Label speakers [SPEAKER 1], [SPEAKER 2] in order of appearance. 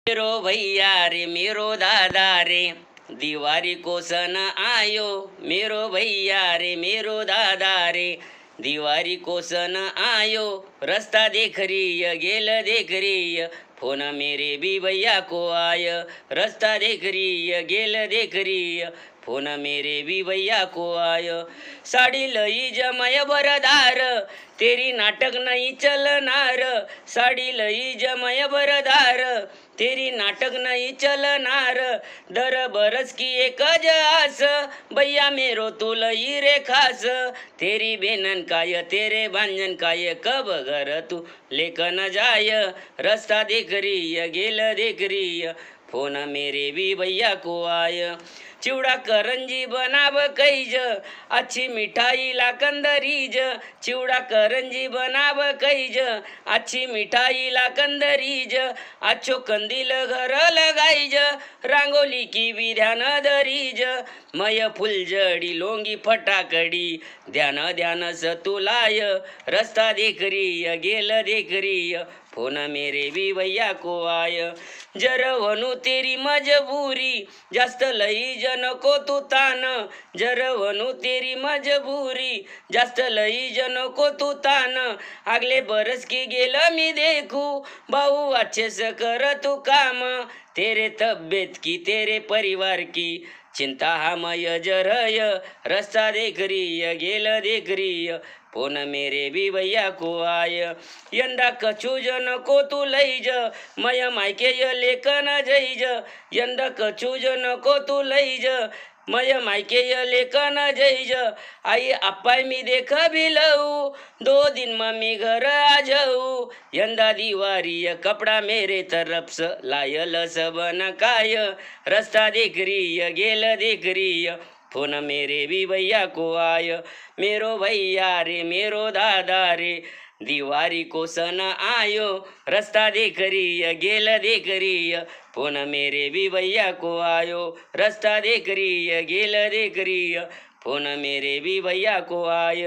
[SPEAKER 1] मेरो भैया रे मेरो दादा रे दीवारी को सन आयो। मेरो भैया रे मेरो दादा रे दीवारी को सन आयो। रस्ता देख रही गेल देख रही फोन मेरे भी भैया को आय। रस्ता देख रही गेल देख रही फोन मेरे भी भैया को आय। साड़ी लई जमय बरदार तेरी नाटक नहीं चलनार। साड़ी लई जमय बरदार तेरी नाटक नहीं चलनार। दर बरस की एक आस भैया मेरो तो लई रे खास। तेरी बेनन काय तेरे भांजन काय कब घर तू लेकन जाय। रस्ता देख रही गेल देख रही फोन मेरे भी भैया को आय। चिवड़ा करंजी बनाव कैज अच्छी मिठाई ला कंदरीज। चिवड़ा करंजी बनाव कैज अच्छी मिठाई ला कंदरीज। अच्छो कंदील घर लगाईज रांगोली की भी ध्यान धरीज। मय फुलझड़ी लोंगी फटाकड़ी ध्यान ध्यान सतुलाय। रस्ता देख रही गेल देख रही फोन मेरे भी भैया को आय। जर वनु तेरी मजबूरी जास्त लई जनको तू तान। जर वनु तेरी मजबूरी जास्त लई जनको तू तान। अगले बरस की गेल मी देखू भाऊ अच्छे से कर तू काम। तेरे तबियत की तेरे परिवार की चिंता हमय जरय। रस्ता देख रही गेल देख रही फोन मेरे भी भैया को आय। यंदा कछु जन को तू लईज मय मायके य लेकन जईज। यंदा कछु जन को तू लईज मय मायके य लेकन जईज। आई अपाय मी देख भी लऊ 2 दिन मम्मी घर आ जाऊ। यंदा दिवारी कपड़ा मेरे तरफ से लायल सब न काय। रस्ता देख रही गेल देख रही फोन मेरे भी भैया को आय। मेरो भैया रे मेरो दादा रे दीवारी को सन आयो। रस्ता देख रही गेल देख रही फोन मेरे भी भैया को आयो। रस्ता देख रही गेल देख रही फोन मेरे भी भैया को आय।